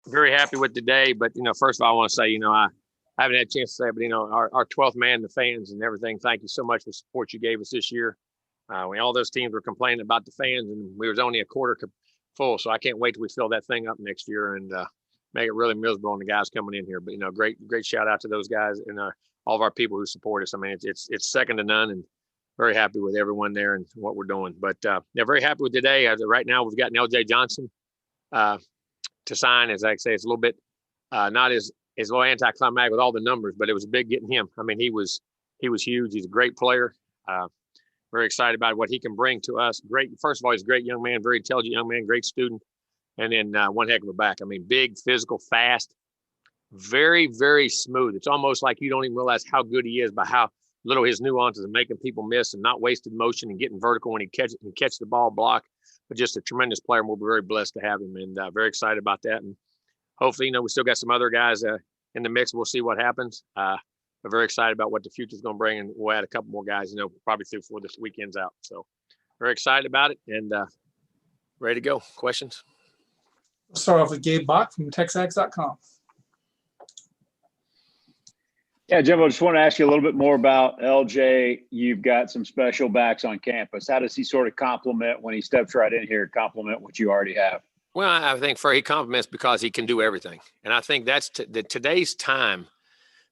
very happy with today. But, first of all, I want to say, I haven't had a chance to say it, but, our 12th man, the fans and everything, thank you so much for the support you gave us this year. When all those teams were complaining about the fans and we was only a quarter full. So I can't wait till we fill that thing up next year and make it really miserable on the guys coming in here. But, great shout out to those guys and all of our people who support us. I mean, it's second to none, and very happy with everyone there and what we're doing. But, very happy with today. Right now, we've got LJ Johnson to sign. As I say, it's a little bit not as low anticlimactic with all the numbers, but it was big getting him. I mean, he was huge. He's a great player. Very excited about what he can bring to us. Great. First of all, he's a great young man, very intelligent young man, great student. And then one heck of a back. I mean, big, physical, fast, very, very smooth. It's almost like you don't even realize how good he is by how little his nuances and making people miss and not wasted motion and getting vertical when he catch the ball block. But just a tremendous player, and we'll be very blessed to have him, and very excited about that. And hopefully, we still got some other guys in the mix. We'll see what happens. We're very excited about what the future is going to bring, and we'll add a couple more guys, probably before this weekend's out. So very excited about it and ready to go. Questions? We'll start off with Gabe Bach from TexAgs.com. Yeah, Jimbo, just want to ask you a little bit more about LJ. You've got some special backs on campus. How does he sort of complement when he steps right in here, complement what you already have? Well, I think he compliments because he can do everything. And I think that's today's time.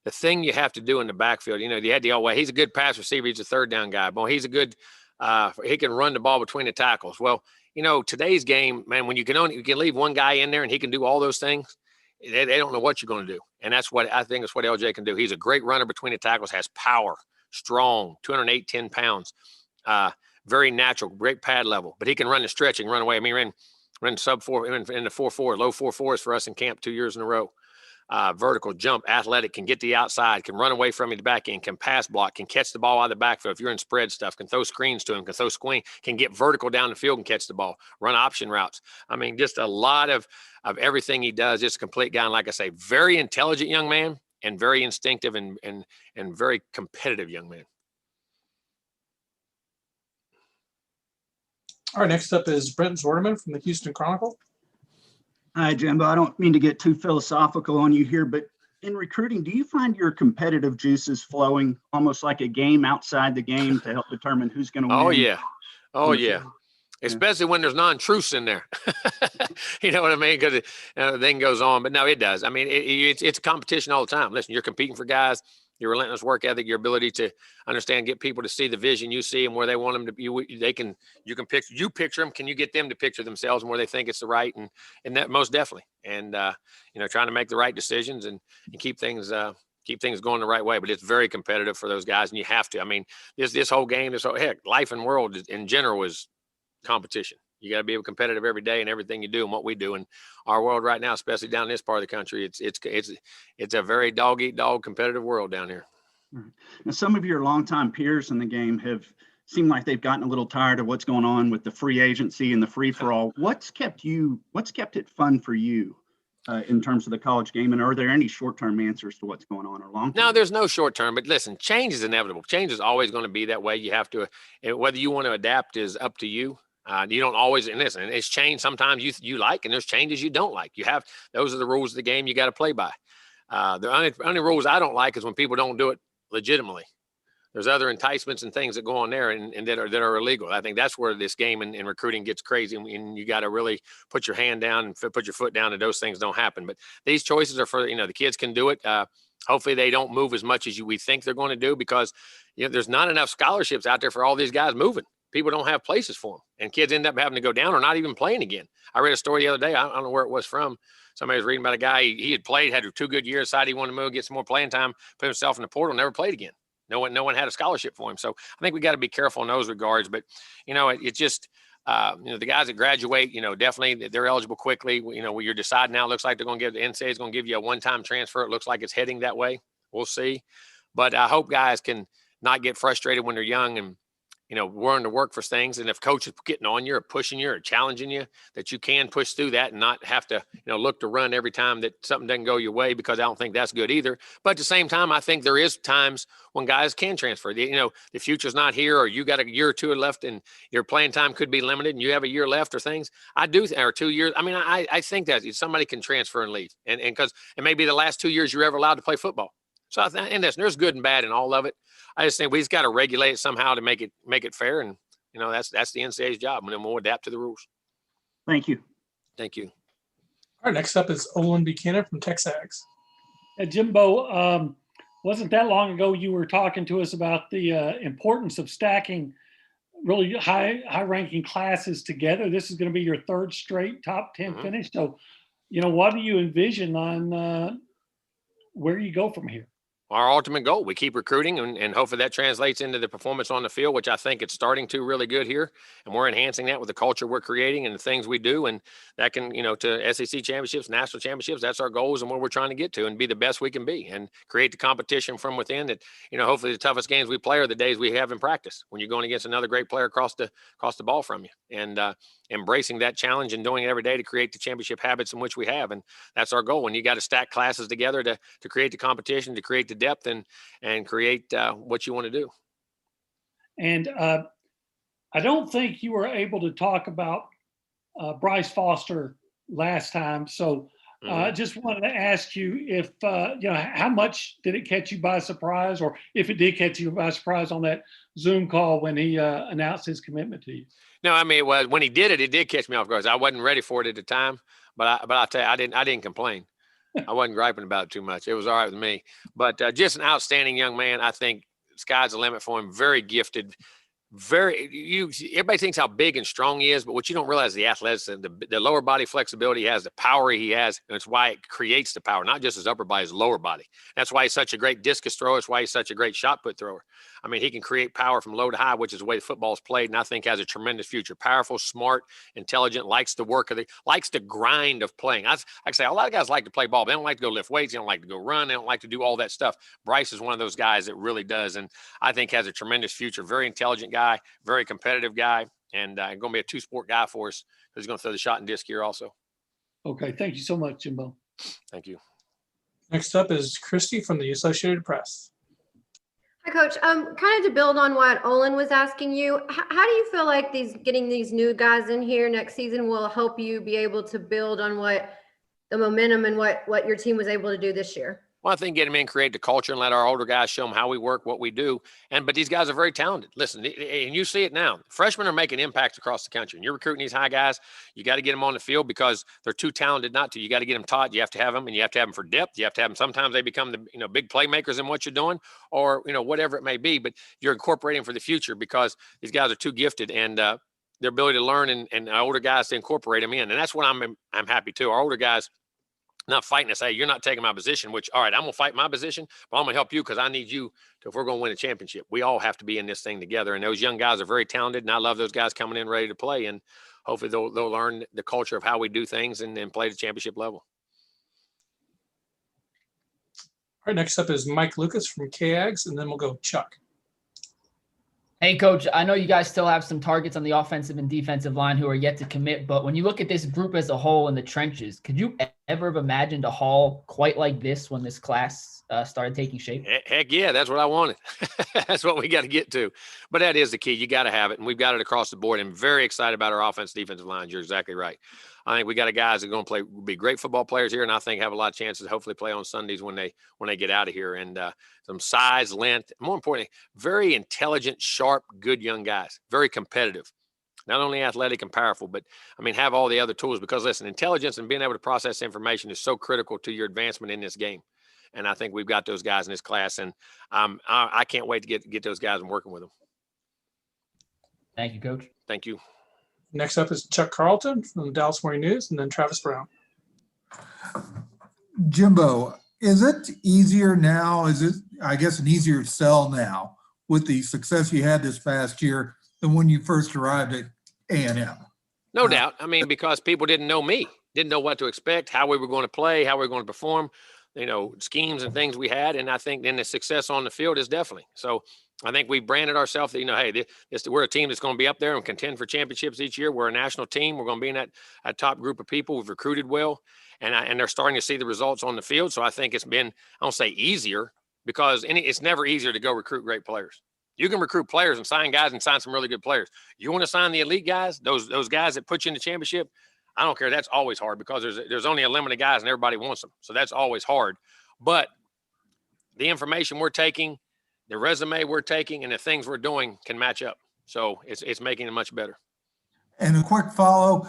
The thing you have to do in the backfield, you had the old way. He's a good pass receiver. He's a third down guy. Boy, he's a good he can run the ball between the tackles. Well, today's game, man, when you can leave one guy in there and he can do all those things, they don't know what you're going to do. And that's what I think is what LJ can do. He's a great runner between the tackles, has power, strong, 208, 10 pounds, very natural, great pad level. But he can run the stretching, run away. I mean, ran sub 4 in the 4.4, low 4.4s for us in camp 2 years in a row. Vertical, jump, athletic, can get the outside, can run away from you the back end, can pass block, can catch the ball out of the backfield. If you're in spread stuff, can throw screens to him, can throw screen, can get vertical down the field and catch the ball, run option routes. I mean, just a lot of everything he does, just a complete guy. And like I say, very intelligent young man and very instinctive and very competitive young man. All right, next up is Brent Zorderman from the Houston Chronicle. Hi, Jimbo. I don't mean to get too philosophical on you here, but in recruiting, do you find your competitive juices flowing almost like a game outside the game to help determine who's going to win? Oh, yeah. Especially when there's non-truths in there. You know what I mean? Because the thing goes on. But no, it does. I mean, it's a competition all the time. Listen, you're competing for guys. Your relentless work ethic, your ability to understand, get people to see the vision you see and where they want them to be. You can picture them. Can you get them to picture themselves and where they think it's the right and that most definitely. And trying to make the right decisions and keep things going the right way. But it's very competitive for those guys, and you have to. I mean, this whole game, life and world in general is competition. You got to be competitive every day in everything you do and what we do. In our world right now, especially down in this part of the country, it's a very dog eat dog competitive world down here. Now, some of your longtime peers in the game have seemed like they've gotten a little tired of what's going on with the free agency and the free for all. What's kept it fun for you in terms of the college game? And are there any short-term answers to what's going on or long-term? No, there's no short-term, but listen, change is inevitable. Change is always going to be that way. You have to, whether you want to adapt is up to you. You don't always, and listen, it's change. Sometimes you like, and there's changes you don't like. Those are the rules of the game you got to play by. The only rules I don't like is when people don't do it legitimately. There's other enticements and things that go on there and that are illegal. I think that's where this game and recruiting gets crazy, and you got to really put your hand down and put your foot down, and those things don't happen. But these choices are for, the kids can do it. Hopefully they don't move as much as we think they're going to do, because there's not enough scholarships out there for all these guys moving. People don't have places for them, and kids end up having to go down or not even playing again. I read a story the other day. I don't know where it was from. Somebody was reading about a guy. He had played, had 2 good years, decided he wanted to move, get some more playing time, put himself in the portal, never played again. No one had a scholarship for him. So I think we got to be careful in those regards. But, it just, the guys that graduate, definitely they're eligible quickly. What you're deciding now, looks like they're going to give, the NCAA is going to give you a one-time transfer. It looks like it's heading that way. We'll see. But I hope guys can not get frustrated when they're young and, willing to work for things. And if coach is getting on you or pushing you or challenging you, that you can push through that and not have to, look to run every time that something doesn't go your way, because I don't think that's good either. But at the same time, I think there is times when guys can transfer. The future's not here, or you got a year or two left and your playing time could be limited and you have a year left or things. Or 2 years. I mean, I think that somebody can transfer and leave. And because it may be the last 2 years you're ever allowed to play football. So there's good and bad in all of it. I just think we just got to regulate it somehow to make it fair, and that's the NCAA's job, and then we'll adapt to the rules. Thank you. Thank you. All right, next up is Olin Buchanan from Texas. Jimbo, wasn't that long ago you were talking to us about the importance of stacking really high-ranking classes together? This is going to be your third straight top 10 finish. So, what do you envision on where you go from here? Our ultimate goal, we keep recruiting, and hopefully that translates into the performance on the field, which I think it's starting to really good here. And we're enhancing that with the culture we're creating and the things we do. And that can, to SEC championships, national championships, that's our goals and where we're trying to get to, and be the best we can be and create the competition from within that, hopefully the toughest games we play are the days we have in practice when you're going against another great player across the ball from you. And embracing that challenge and doing it every day to create the championship habits in which we have. And that's our goal. And you got to stack classes together to create the competition, to create the depth and create what you want to do. And I don't think you were able to talk about Bryce Foster last time. So I just wanted to ask you if, how much did it catch you by surprise, or if it did catch you by surprise on that Zoom call when he announced his commitment to you? No, I mean, it was when he did it did catch me off guard. I wasn't ready for it at the time, but I'll tell you, I didn't complain. I wasn't griping about it too much. It was all right with me. But just an outstanding young man. I think sky's the limit for him. Very gifted. Everybody thinks how big and strong he is, but what you don't realize is the athleticism, the lower body flexibility he has, the power he has, and it's why it creates the power, not just his upper body, his lower body. That's why he's such a great discus thrower. It's why he's such a great shot put thrower. I mean, he can create power from low to high, which is the way the football is played, and I think has a tremendous future. Powerful, smart, intelligent, likes the work likes the grind of playing. I say a lot of guys like to play ball, but they don't like to go lift weights, they don't like to go run, they don't like to do all that stuff. Bryce is one of those guys that really does, and I think has a tremendous future. Very intelligent guy, very competitive guy, and going to be a two-sport guy for us. He's going to throw the shot and disc here also. Okay, thank you so much, Jimbo. Thank you. Next up is Christy from the Associated Press. Hi, Coach. Kind of to build on what Olin was asking you, how do you feel like getting these new guys in here next season will help you be able to build on what the momentum and what your team was able to do this year? Well, I think get them in, create the culture, and let our older guys show them how we work, what we do. But these guys are very talented. Listen, and you see it now. Freshmen are making impacts across the country. And you're recruiting these high guys. You got to get them on the field because they're too talented not to. You got to get them taught. You have to have them, and you have to have them for depth. You have to have them. Sometimes they become the big playmakers in what you're doing, or whatever it may be. But you're incorporating for the future because these guys are too gifted, and their ability to learn and older guys to incorporate them in. And that's what I'm happy too. Our older guys not fighting to say, you're not taking my position, which, all right, I'm going to fight my position, but I'm going to help you because I need you if we're going to win a championship. We all have to be in this thing together. And those young guys are very talented, and I love those guys coming in ready to play. And hopefully they'll learn the culture of how we do things and play the championship level. All right, next up is Mike Lucas from KAGS, and then we'll go Chuck. Hey, Coach, I know you guys still have some targets on the offensive and defensive line who are yet to commit, but when you look at this group as a whole in the trenches, could you ever have imagined a haul quite like this when this class started taking shape? Heck yeah, that's what I wanted. That's what we got to get to. But that is the key. You got to have it, and we've got it across the board. I'm very excited about our offense, defensive lines. You're exactly right. I think we got guys that are going to be great football players here, and I think have a lot of chances to hopefully play on Sundays when they get out of here. And some size, length, more importantly, very intelligent, sharp, good young guys, very competitive. Not only athletic and powerful, but have all the other tools, because listen, intelligence and being able to process information is so critical to your advancement in this game. And I think we've got those guys in this class, and I can't wait to get those guys and working with them. Thank you, Coach. Thank you. Next up is Chuck Carlton from the Dallas Morning News, and then Travis Brown. Jimbo, is it easier now? Is it, I guess, an easier sell now with the success you had this past year than when you first arrived at A&M? No doubt. Because people didn't know me, didn't know what to expect, how we were going to play, how we were going to perform, schemes and things we had. And I think then the success on the field is definitely. So I think we branded ourselves that, hey, we're a team that's going to be up there and contend for championships each year. We're a national team. We're going to be in that top group of people. We've recruited well, and they're starting to see the results on the field. So I think it's been, I don't say easier, because it's never easier to go recruit great players. You can recruit players and sign guys and sign some really good players. You want to sign the elite guys, those guys that put you in the championship, I don't care. That's always hard, because there's only a limited guys and everybody wants them. So that's always hard. But the information we're taking, the resume we're taking, and the things we're doing can match up. So it's making it much better. And a quick follow,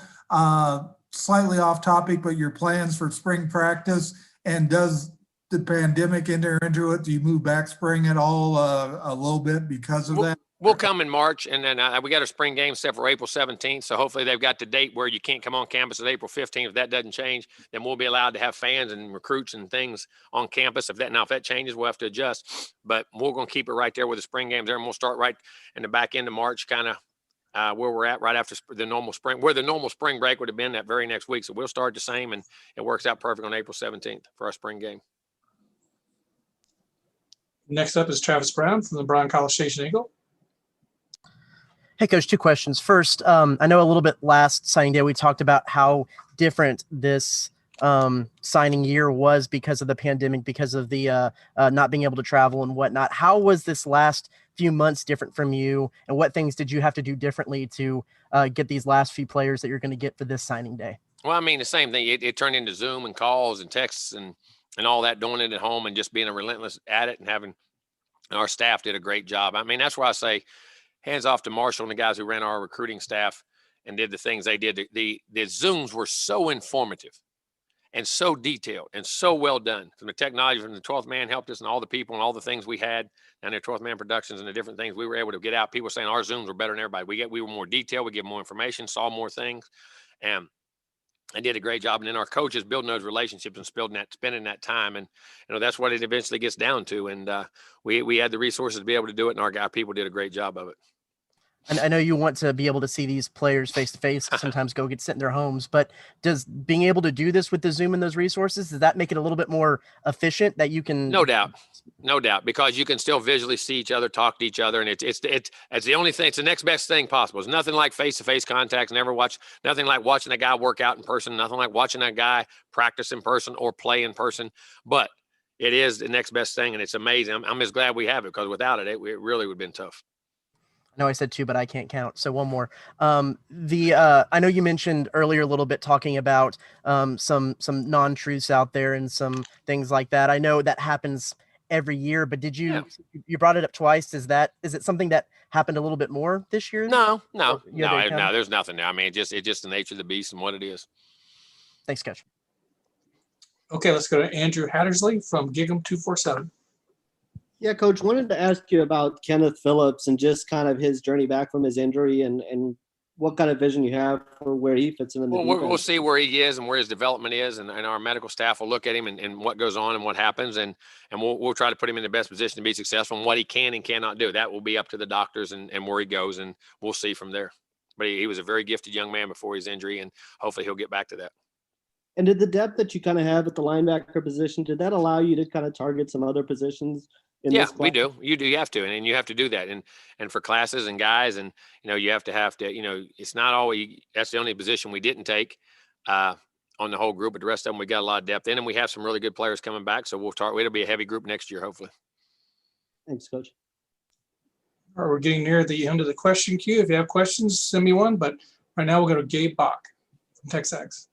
slightly off topic, but your plans for spring practice, and does the pandemic enter into it? Do you move back spring at all a little bit because of that? We'll come in March, and then we got a spring game set for April 17th. So hopefully they've got the date where you can't come on campus at April 15th. If that doesn't change, then we'll be allowed to have fans and recruits and things on campus. If that changes, we'll have to adjust. But we're going to keep it right there with the spring games there, and we'll start right in the back end of March, kind of where we're at right after the normal spring, where the normal spring break would have been that very next week. So we'll start the same, and it works out perfect on April 17th for our spring game. Next up is Travis Brown from the Brown College Station Eagle. Hey, Coach, 2 questions. First, I know a little bit last signing day we talked about how different this signing year was because of the pandemic, because of the not being able to travel and whatnot. How was this last few months different from you, and what things did you have to do differently to get these last few players that you're going to get for this signing day? Well, I mean, the same thing. It turned into Zoom and calls and texts and all that, doing it at home and just being a relentless at it, and having our staff did a great job. I mean, that's why I say hands off to Marshall and the guys who ran our recruiting staff and did the things they did. The Zooms were so informative and so detailed and so well done. From the technology, from the 12th man helped us, and all the people and all the things we had down there, 12th man productions and the different things we were able to get out. People saying our Zooms were better than everybody. We were more detailed. We get more information, saw more things, and I did a great job. And then our coaches building those relationships and spending that time. And, that's what it eventually gets down to. And we had the resources to be able to do it. And our people did a great job of it. And I know you want to be able to see these players face to face, sometimes go get sit in their homes, but does being able to do this with the Zoom and those resources, does that make it a little bit more efficient that you can? No doubt, because you can still visually see each other, talk to each other. And it's the only thing, it's the next best thing possible. It's nothing like face-to-face contacts. Nothing like watching a guy work out in person, nothing like watching a guy practice in person or play in person, but it is the next best thing. And it's amazing. I'm just glad we have it, because without it, it really would have been tough. I know I said 2, but I can't count. So one more. I know you mentioned earlier a little bit talking about some non-truths out there and some things like that. I know that happens every year, but you brought it up twice. Is it something that happened a little bit more this year? No, there's nothing there. I mean, it's just the nature of the beast and what it is. Thanks, Coach. Okay, let's go to Andrew Hattersley from Gig'em 247. Yeah, Coach, wanted to ask you about Kenneth Phillips and just kind of his journey back from his injury and what kind of vision you have for where he fits in the defense. We'll see where he is and where his development is, and our medical staff will look at him and what goes on and what happens, and we'll try to put him in the best position to be successful, and what he can and cannot do. That will be up to the doctors and where he goes, and we'll see from there. But he was a very gifted young man before his injury, and hopefully he'll get back to that. And did the depth that you kind of have at the linebacker position, did that allow you to kind of target some other positions? Yeah, we do. You have to, and you have to do that. And for classes and guys, and you have to, it's not always, that's the only position we didn't take on the whole group, but the rest of them, we got a lot of depth in, and we have some really good players coming back. So it'll be a heavy group next year, hopefully. Thanks, Coach. All right, we're getting near the end of the question queue. If you have questions, send me one, but right now we'll go to Gabe Bach from Texas.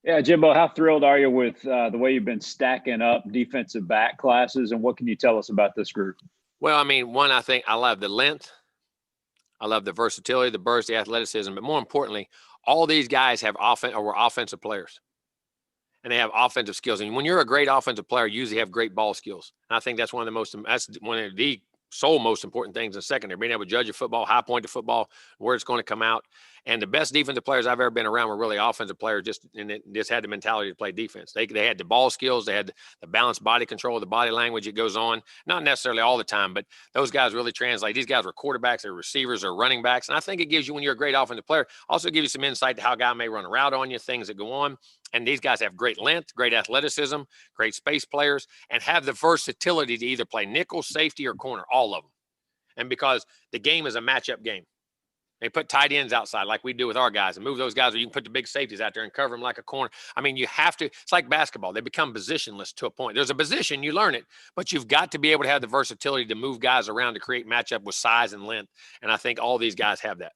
Yeah, Jimbo, how thrilled are you with the way you've been stacking up defensive back classes, and what can you tell us about this group? Well, I mean, I think I love the length. I love the versatility, the burst, the athleticism, but more importantly, all these guys have were offensive players, and they have offensive skills. And when you're a great offensive player, you usually have great ball skills. And I think that's one of the sole most important things in secondary, being able to judge your football, high point of football, where it's going to come out. And the best defensive players I've ever been around were really offensive players, just had the mentality to play defense. They had the ball skills, they had the balanced body control, the body language. It goes on, not necessarily all the time, but those guys really translate. These guys were quarterbacks, they're receivers, they're running backs. And I think it gives you, when you're a great offensive player, also gives you some insight to how a guy may run a route on you, things that go on. And these guys have great length, great athleticism, great space players, and have the versatility to either play nickel, safety, or corner, all of them. And because the game is a matchup game. They put tight ends outside like we do with our guys and move those guys, or you can put the big safeties out there and cover them like a corner. I mean, you have to, it's like basketball. They become positionless to a point. There's a position, you learn it, but you've got to be able to have the versatility to move guys around to create matchup with size and length. And I think all these guys have that.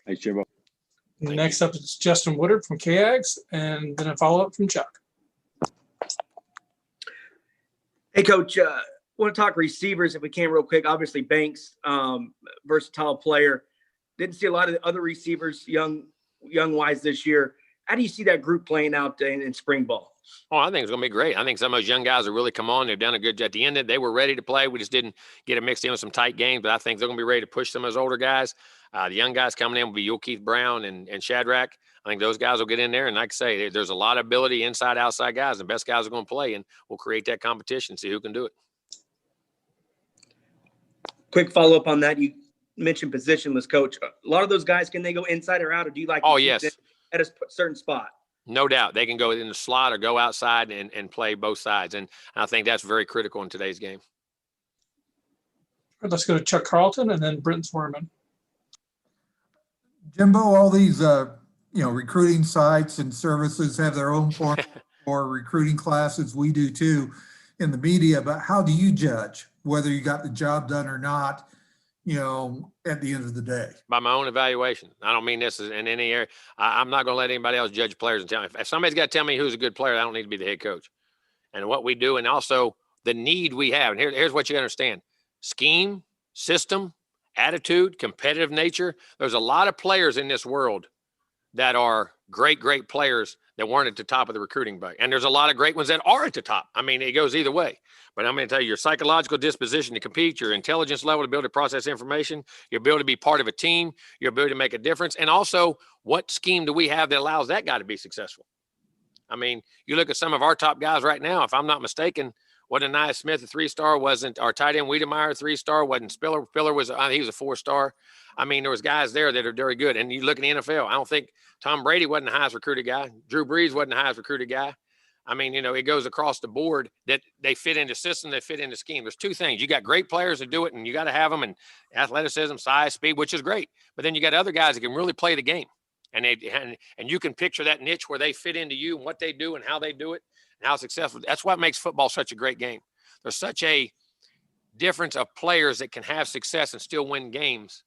Thanks, Jimbo. Next up is Justin Woodard from KAGS, and then a follow-up from Chuck. Hey, Coach. Want to talk receivers if we can real quick. Obviously, Banks, versatile player. Didn't see a lot of the other receivers, young wise this year. How do you see that group playing out in spring ball? Oh, I think it's going to be great. I think some of those young guys have really come on. They've done a good job. At the end, they were ready to play. We just didn't get it mixed in with some tight games, but I think they're going to be ready to push some of those older guys. The young guys coming in will be Keith Brown and Shadrack. I think those guys will get in there. And like I say, there's a lot of ability inside, outside guys. The best guys are going to play, and we'll create that competition, see who can do it. Quick follow-up on that. You mentioned positionless, Coach. A lot of those guys, can they go inside or out, or do you like to yes, at a certain spot? No doubt. They can go in the slot or go outside and play both sides. And I think that's very critical in today's game. All right, let's go to Chuck Carlton and then Brent Swerman. Jimbo, all these recruiting sites and services have their own form for recruiting classes. We do too in the media, but how do you judge whether you got the job done or not, at the end of the day? By my own evaluation. I don't mean this is in any area. I'm not going to let anybody else judge players and tell me. If somebody's got to tell me who's a good player, I don't need to be the head coach. And what we do, and also the need we have. And here's what you understand. Scheme, system, attitude, competitive nature. There's a lot of players in this world that are great players that weren't at the top of the recruiting bug. And there's a lot of great ones that are at the top. I mean, it goes either way. But I'm going to tell you, your psychological disposition to compete, your intelligence level to be able to process information, your ability to be part of a team, your ability to make a difference, and also what scheme do we have that allows that guy to be successful? I mean, you look at some of our top guys right now, if I'm not mistaken, wasn't Nia Smith a 3-star? Wasn't our tight end Wiedemeyer a 3-star? Wasn't Spiller? Spiller was, he was a 4-star. I mean, there was guys there that are very good. And you look at the NFL, I don't think Tom Brady wasn't the highest recruited guy. Drew Brees wasn't the highest recruited guy. I mean, it goes across the board that they fit into system, they fit into scheme. There's two things. You got great players that do it, and you got to have them, and athleticism, size, speed, which is great. But then you got other guys that can really play the game. And you can picture that niche where they fit into you and what they do and how they do it and how successful. That's what makes football such a great game. There's such a difference of players that can have success and still win games,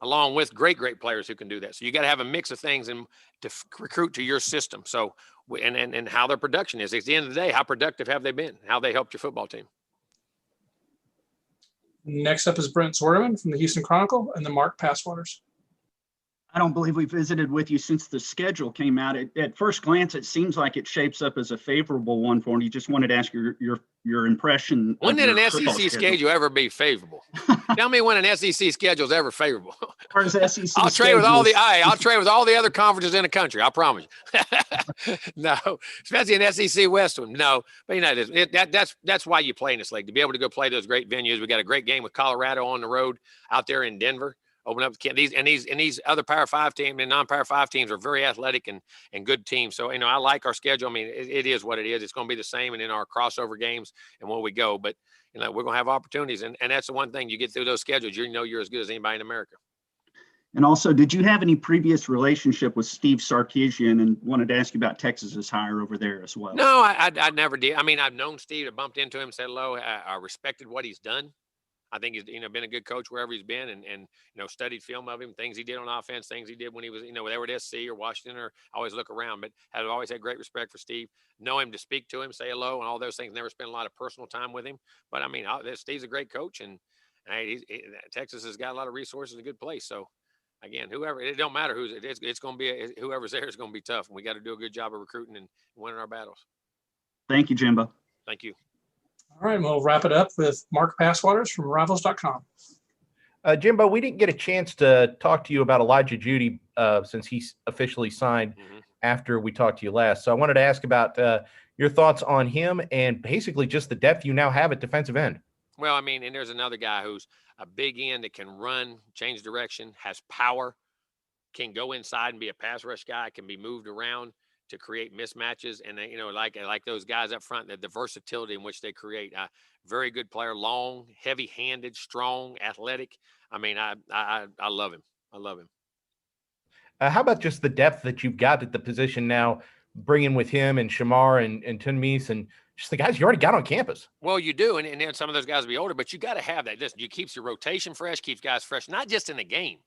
along with great players who can do that. So you got to have a mix of things and to recruit to your system. So, and how their production is. At the end of the day, how productive have they been? How they helped your football team? Next up is Brent Swerman from the Houston Chronicle, and then Mark Passwaters. I don't believe we visited with you since the schedule came out. At first glance, it seems like it shapes up as a favorable one for you. Just wanted to ask your impression. When did an SEC schedule ever be favorable? Tell me when an SEC schedule is ever favorable. I'll trade with all the other conferences in the country. I promise you. No, especially an SEC West one. No, but that's why you play in this league, to be able to go play those great venues. We got a great game with Colorado on the road out there in Denver. Open up these other Power 5 teams and non-Power 5 teams are very athletic and good teams. So, I like our schedule. I mean, it is what it is. It's going to be the same and in our crossover games and when we go. But, we're going to have opportunities. And that's the one thing. You get through those schedules, you're as good as anybody in America. And also, did you have any previous relationship with Steve Sarkisian, and wanted to ask you about Texas's hire over there as well? No, I never did. I mean, I've known Steve. I bumped into him, said hello. I respected what he's done. I think he's been a good coach wherever he's been, and studied film of him, things he did on offense, things he did when he was they were at SC or Washington, or I always look around, but I've always had great respect for Steve. Know him, to speak to him, say hello, and all those things. Never spent a lot of personal time with him, but I mean, Steve's a great coach, and Texas has got a lot of resources, a good place. So again, it don't matter who's it's going to be whoever's there is going to be tough, and we got to do a good job of recruiting and winning our battles. Thank you, Jimbo. Thank you. All right, we'll wrap it up with Mark Passwaters from Rivals.com. Jimbo, we didn't get a chance to talk to you about Elijah Judy since he's officially signed after we talked to you last. So I wanted to ask about your thoughts on him and basically just the depth you now have at defensive end. Well, I mean, and there's another guy who's a big end that can run, change direction, has power, can go inside and be a pass rush guy, can be moved around to create mismatches. And, you know, like those guys up front, the versatility in which they create. Very good player, long, heavy-handed, strong, athletic. I mean, I love him. I love him. How about just the depth that you've got at the position now, bringing with him and Shamar and Tunmise and just the guys you already got on campus? Well, you do, and then some of those guys will be older, but you got to have that. Listen, you keeps your rotation fresh, keeps guys fresh, not just in the game,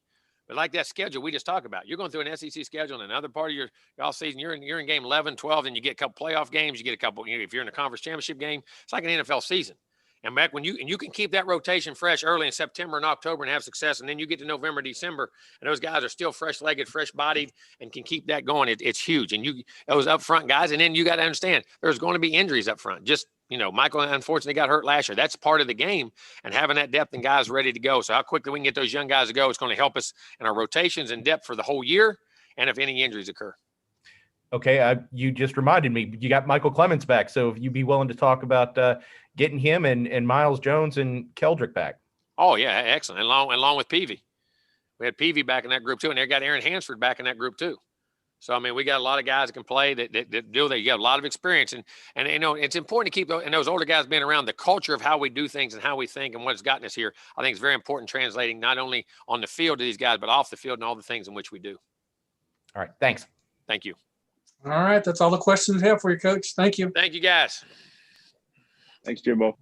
but like that schedule we just talked about. You're going through an SEC schedule, and another part of your off season, you're in game 11, 12, and you get a couple playoff games, you get a couple. If you're in a conference championship game, it's like an NFL season. And back when you can keep that rotation fresh early in September and October and have success, and then you get to November, December, and those guys are still fresh-legged, fresh-bodied, and can keep that going. It's huge. And those up front guys, and then you got to understand there's going to be injuries up front. Just Michael unfortunately got hurt last year. That's part of the game, and having that depth and guys ready to go. So how quickly we can get those young guys to go, it's going to help us in our rotations and depth for the whole year, and if any injuries occur. Okay, you just reminded me, you got Michael Clements back. So if you'd be willing to talk about getting him and Miles Jones and Keldrick back. Oh, yeah, excellent. Along with Peavy. We had Peavy back in that group, too, and they got Aaron Hansford back in that group, too. So, I mean, we got a lot of guys that can play that do that. You have a lot of experience. And it's important to keep those older guys being around. The culture of how we do things and how we think and what's gotten us here, I think is very important, translating not only on the field to these guys, but off the field and all the things in which we do. All right, thanks. Thank you. All right, that's all the questions we have for you, Coach. Thank you. Thank you, guys. Thanks, Jimbo.